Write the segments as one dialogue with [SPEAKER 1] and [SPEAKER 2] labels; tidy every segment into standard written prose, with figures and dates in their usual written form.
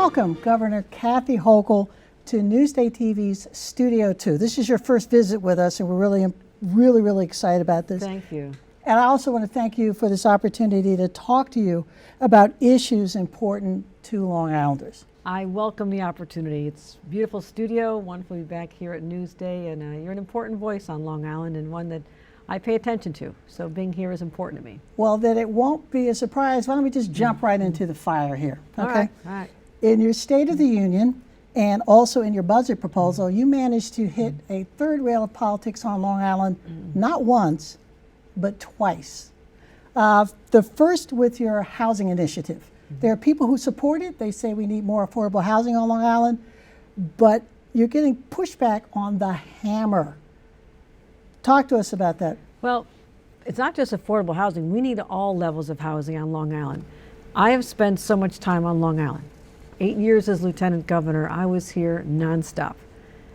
[SPEAKER 1] Welcome, Governor Kathy Hochul, to Newsday TV's Studio 2. This is your first visit with us, and we're really excited about this.
[SPEAKER 2] Thank you.
[SPEAKER 1] And I also want to thank you for this opportunity to talk to you about issues important to Long Islanders.
[SPEAKER 2] I welcome the opportunity. It's a beautiful studio, wonderful to be back here at Newsday, and you're an important voice on Long Island and one that I pay attention to, so being here is important to me.
[SPEAKER 1] Well, that it won't be a surprise. Why don't we just jump right into the fire here, okay?
[SPEAKER 2] All right.
[SPEAKER 1] In your State of the Union and also in your budget proposal, you managed to hit a third rail of politics on Long Island, not once, but twice. The first with your housing initiative. There are people who support it. They say we need more affordable housing on Long Island, but you're getting pushback on the hammer. Talk to us about that.
[SPEAKER 2] Well, it's not just affordable housing. We need all levels of housing on Long Island. I have spent so much time on Long Island. 8 years as Lieutenant Governor, I was here nonstop.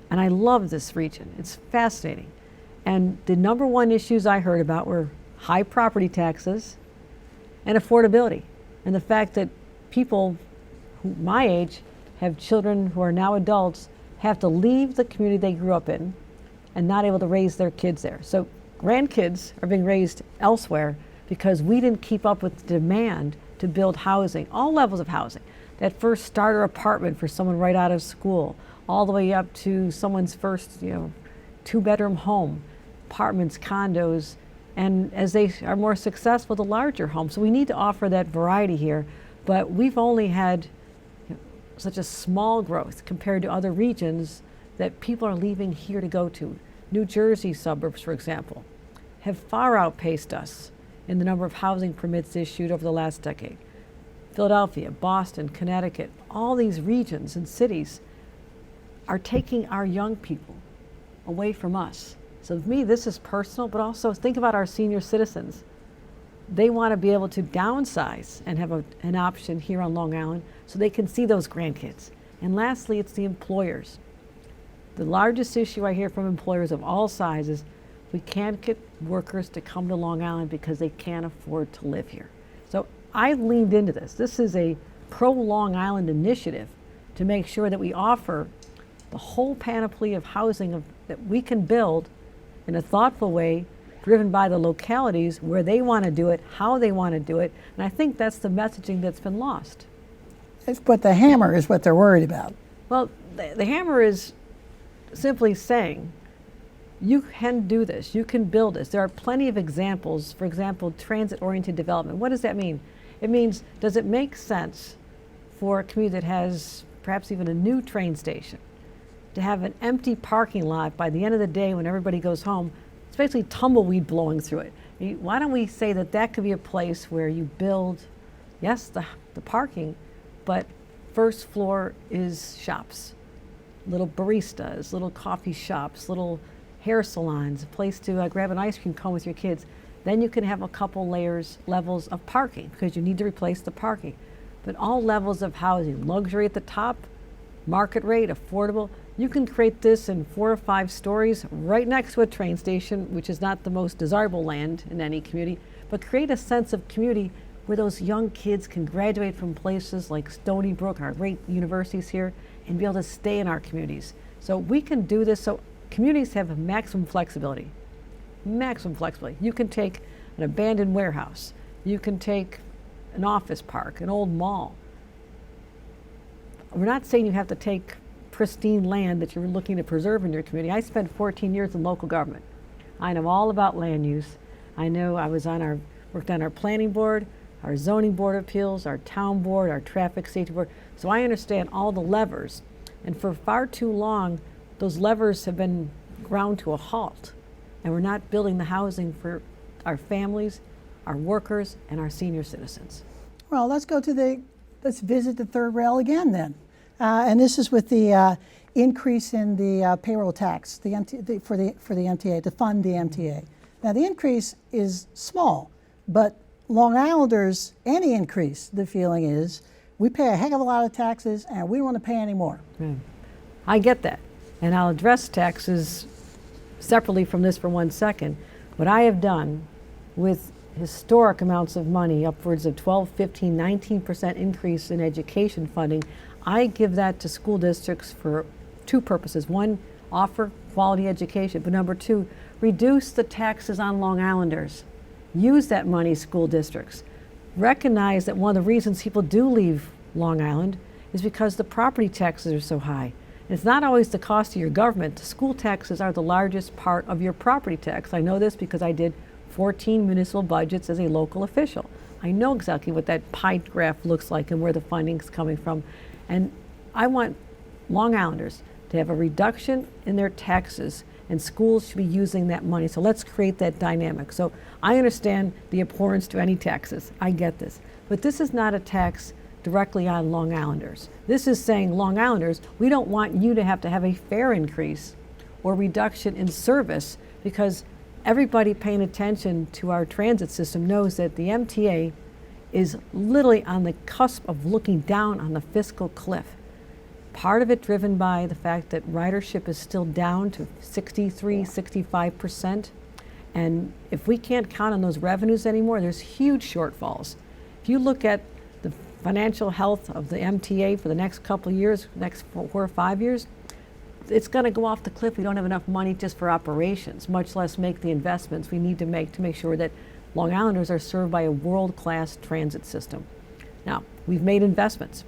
[SPEAKER 2] And I love this region. It's fascinating. And the number one issues I heard about were high property taxes and affordability. And the fact that people who my age have children who are now adults have to leave the community they grew up in and not able to raise their kids there. So grandkids are being raised elsewhere because we didn't keep up with the demand to build housing, all levels of housing. That first starter apartment for someone right out of school, all the way up to someone's first, two-bedroom home, apartments, condos, and as they are more successful, the larger homes. So we need to offer that variety here, but we've only had such a small growth compared to other regions that people are leaving here to go to. New Jersey suburbs, for example, have far outpaced us in the number of housing permits issued over the last decade. Philadelphia, Boston, Connecticut, all these regions and cities are taking our young people away from us. So to me, this is personal, but also think about our senior citizens. They want to be able to downsize and have an option here on Long Island so they can see those grandkids. And lastly, it's the employers. The largest issue I hear from employers of all sizes, we can't get workers to come to Long Island because they can't afford to live here. So I leaned into this. This is a pro-Long Island initiative to make sure that we offer the whole panoply of housing that we can build in a thoughtful way, driven by the localities where they want to do it, how they want to do it, and I think that's the messaging that's been lost.
[SPEAKER 1] But the hammer is what they're worried about.
[SPEAKER 2] Well, the hammer is simply saying, you can do this, you can build this. There are plenty of examples. For example, transit-oriented development. What does that mean? It means, does it make sense for a community that has perhaps even a new train station to have an empty parking lot by the end of the day when everybody goes home? It's basically tumbleweed blowing through it. Why don't we say that that could be a place where you build, yes, the parking, but first floor is shops, little baristas, little coffee shops, little hair salons, a place to grab an ice cream cone with your kids. Then you can have a couple levels of parking because you need to replace the parking. But all levels of housing, luxury at the top, market rate, affordable. You can create this in 4 or 5 stories right next to a train station, which is not the most desirable land in any community, but create a sense of community where those young kids can graduate from places like Stony Brook, our great universities here, and be able to stay in our communities. So we can do this. So communities have maximum flexibility. Maximum flexibility. You can take an abandoned warehouse. You can take an office park, an old mall. We're not saying you have to take pristine land that you're looking to preserve in your community. I spent 14 years in local government. I know all about land use. I know I worked on our planning board, our zoning board of appeals, our town board, our traffic safety board. So I understand all the levers. And for far too long, those levers have been ground to a halt. And we're not building the housing for our families, our workers, and our senior citizens.
[SPEAKER 1] Well, let's visit the third rail again then. And this is with the increase in the payroll tax for the MTA, to fund the MTA. Now the increase is small, but Long Islanders, any increase, the feeling is, we pay a heck of a lot of taxes and we don't want to pay any more.
[SPEAKER 2] I get that. And I'll address taxes separately from this for 1 second. What I have done with historic amounts of money, upwards of 12, 15, 19% increase in education funding, I give that to school districts for two purposes. One, offer quality education, but number two, reduce the taxes on Long Islanders. Use that money, school districts. Recognize that one of the reasons people do leave Long Island is because the property taxes are so high. And it's not always the cost of your government. The school taxes are the largest part of your property tax. I know this because I did 14 municipal budgets as a local official. I know exactly what that pie graph looks like and where the funding's coming from. And I want Long Islanders to have a reduction in their taxes, and schools should be using that money. So let's create that dynamic. So I understand the abhorrence to any taxes. I get this. But this is not a tax directly on Long Islanders. This is saying, Long Islanders, we don't want you to have a fare increase or reduction in service, because everybody paying attention to our transit system knows that the MTA is literally on the cusp of looking down on the fiscal cliff. Part of it driven by the fact that ridership is still down to 63, 65%. And if we can't count on those revenues anymore, there's huge shortfalls. If you look at the financial health of the MTA for the next couple of years, next 4 or 5 years, it's going to go off the cliff. We don't have enough money just for operations, much less make the investments we need to make sure that Long Islanders are served by a world-class transit system. Now, we've made investments.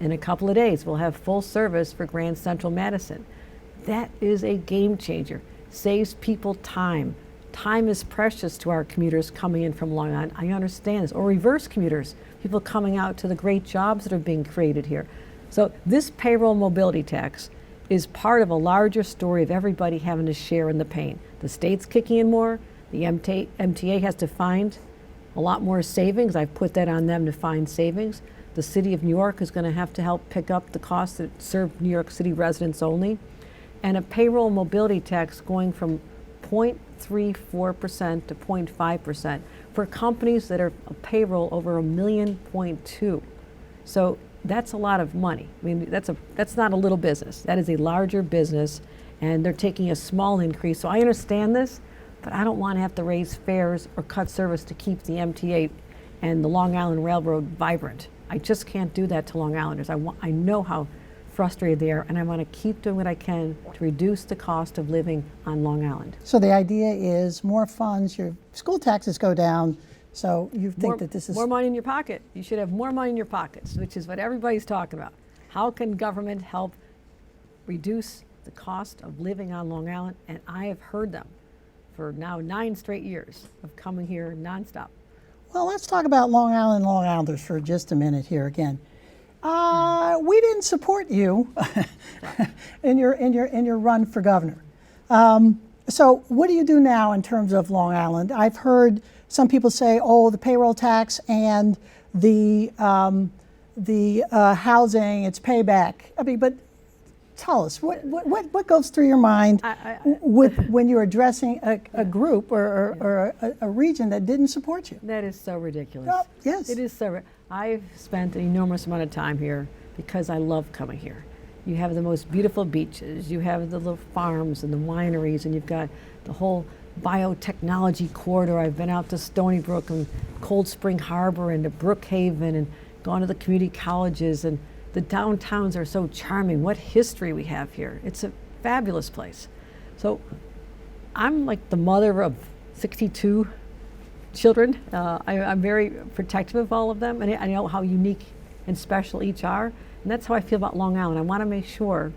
[SPEAKER 2] In a couple of days, we'll have full service for Grand Central Madison. That is a game changer. Saves people time. Time is precious to our commuters coming in from Long Island. I understand this. Or reverse commuters, people coming out to the great jobs that are being created here. So this payroll mobility tax is part of a larger story of everybody having to share in the pain. The state's kicking in more. The MTA has to find a lot more savings. I've put that on them to find savings. The city of New York is going to have to help pick up the costs that serve New York City residents only. And a payroll mobility tax going from 0.34% to 0.5% for companies that are a payroll over $1.2 million. So that's a lot of money. I mean, that's not a little business. That is a larger business, and they're taking a small increase. So I understand this, but I don't want to have to raise fares or cut service to keep the MTA and the Long Island Railroad vibrant. I just can't do that to Long Islanders. I know how frustrated they are, and I want to keep doing what I can to reduce the cost of living on Long Island.
[SPEAKER 1] So the idea is more funds, your school taxes go down, so you think that this is...
[SPEAKER 2] More money in your pocket. You should have more money in your pockets, which is what everybody's talking about. How can government help reduce the cost of living on Long Island? And I have heard them for now 9 straight years of coming here nonstop.
[SPEAKER 1] Well, let's talk about Long Island, Long Islanders for just a minute here again. We didn't support you in your run for governor. So what do you do now in terms of Long Island? I've heard some people say, "Oh, the payroll tax and the housing, it's payback." I mean, but tell us what goes through your mind when you're addressing a group or a region that didn't support you.
[SPEAKER 2] That is so ridiculous.
[SPEAKER 1] Well, yes,
[SPEAKER 2] it is so. I've spent an enormous amount of time here because I love coming here. You have the most beautiful beaches. You have the little farms and the wineries, and you've got the whole biotechnology corridor. I've been out to Stony Brook and Cold Spring Harbor and to Brookhaven and gone to the community colleges, and the downtowns are so charming. What history we have here. It's a fabulous place. So I'm like the mother of 62 children. I'm very protective of all of them, and I know how unique and special each are. And that's how I feel about Long Island. I want to make sure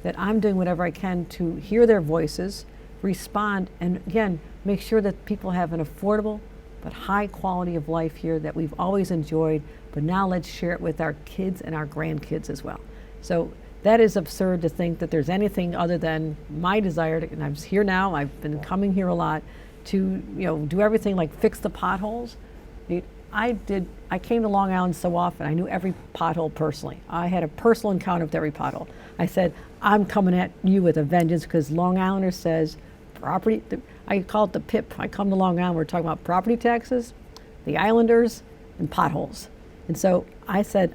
[SPEAKER 2] that I'm doing whatever I can to hear their voices, respond, and again, make sure that people have an affordable but high quality of life here that we've always enjoyed, but now let's share it with our kids and our grandkids as well. So that is absurd to think that there's anything other than my desire to, and I'm here now, I've been coming here a lot, to do everything like fix the potholes. I came to Long Island so often, I knew every pothole personally. I had a personal encounter with every pothole. I said, I'm coming at you with a vengeance, because Long Islander says property, I call it the PIP. I come to Long Island, we're talking about property taxes, the Islanders, and potholes. And so I said,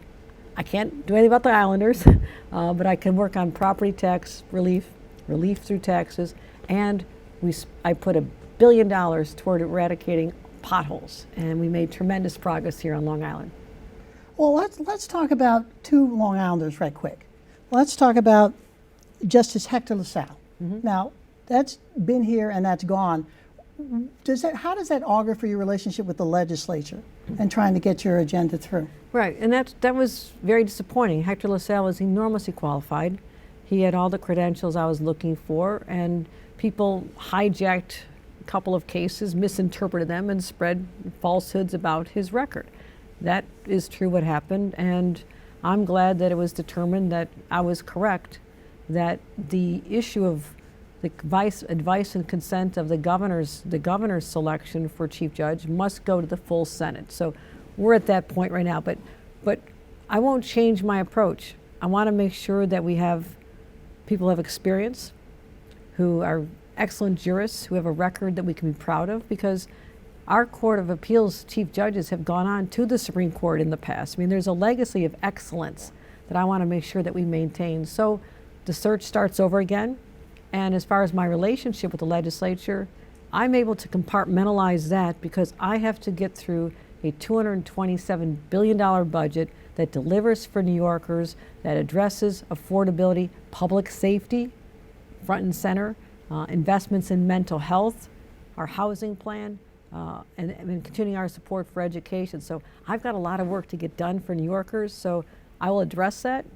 [SPEAKER 2] I can't do anything about the Islanders, but I can work on property tax relief through taxes, and I put $1 billion toward eradicating potholes, and we made tremendous progress here on Long Island.
[SPEAKER 1] Well, let's talk about two Long Islanders right quick. Let's talk about Justice Hector LaSalle. Now, that's been here and that's gone. How does that augur for your relationship with the legislature and trying to get your agenda through?
[SPEAKER 2] Right, and that was very disappointing. Hector LaSalle was enormously qualified. He had all the credentials I was looking for, and people hijacked a couple of cases, misinterpreted them, and spread falsehoods about his record. That is true what happened, and I'm glad that it was determined that I was correct, that the issue of the advice and consent of the governor's selection for chief judge must go to the full Senate. So we're at that point right now, but I won't change my approach. I want to make sure that we have people who have experience, who are excellent jurists, who have a record that we can be proud of, because our Court of Appeals chief judges have gone on to the Supreme Court in the past. I mean, there's a legacy of excellence that I want to make sure that we maintain. So the search starts over again. And as far as my relationship with the legislature, I'm able to compartmentalize that because I have to get through a $227 billion budget that delivers for New Yorkers, that addresses affordability, public safety, front and center, investments in mental health, our housing plan, and continuing our support for education. So I've got a lot of work to get done for New Yorkers, so I will address that,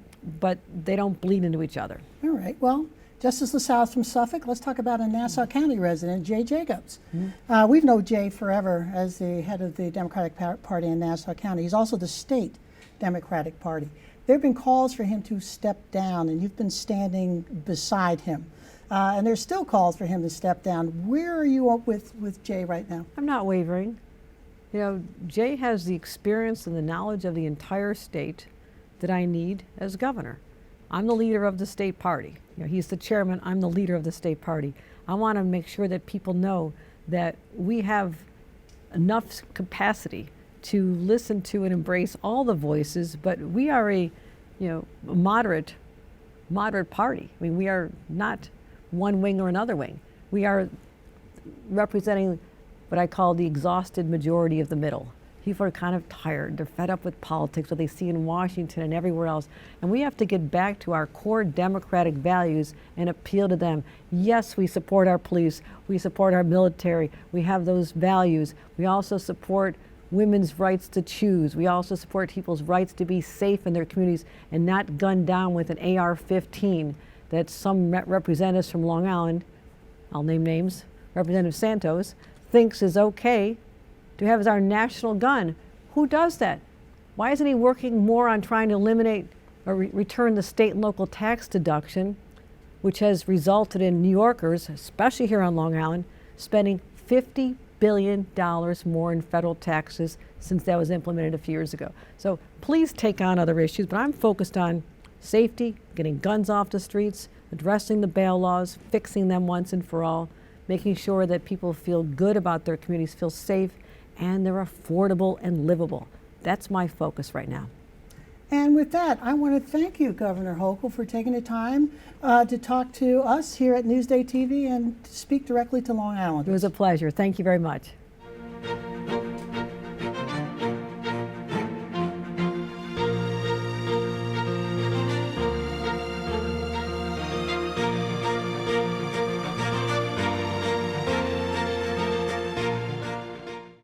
[SPEAKER 2] but they don't bleed into each other.
[SPEAKER 1] All right, well, Justice LaSalle from Suffolk. Let's talk about a Nassau County resident, Jay Jacobs. We've known Jay forever as the head of the Democratic Party in Nassau County. He's also the state Democratic Party. There have been calls for him to step down, and you've been standing beside him. And there's still calls for him to step down. Where are you up with Jay right now?
[SPEAKER 2] I'm not wavering. You know, Jay has the experience and the knowledge of the entire state that I need as governor. I'm the leader of the state party. You know, he's the chairman, I'm the leader of the state party. I want to make sure that people know that we have enough capacity to listen to and embrace all the voices, but we are a moderate party. I mean, we are not one wing or another wing. We are representing what I call the exhausted majority of the middle. People are kind of tired. They're fed up with politics, what they see in Washington and everywhere else. And we have to get back to our core democratic values and appeal to them. Yes, we support our police. We support our military. We have those values. We also support women's rights to choose. We also support people's rights to be safe in their communities and not gunned down with an AR-15 that some representatives from Long Island, I'll name names, Representative Santos, thinks is okay to have as our national gun. Who does that? Why isn't he working more on trying to eliminate or return the state and local tax deduction, which has resulted in New Yorkers, especially here on Long Island, spending $50 billion more in federal taxes since that was implemented a few years ago. So please take on other issues, but I'm focused on safety, getting guns off the streets, addressing the bail laws, fixing them once and for all, making sure that people feel good about their communities, feel safe, and they're affordable and livable. That's my focus right now.
[SPEAKER 1] And with that, I want to thank you, Governor Hochul, for taking the time to talk to us here at Newsday TV and to speak directly to Long Island.
[SPEAKER 2] It was a pleasure. Thank you very much.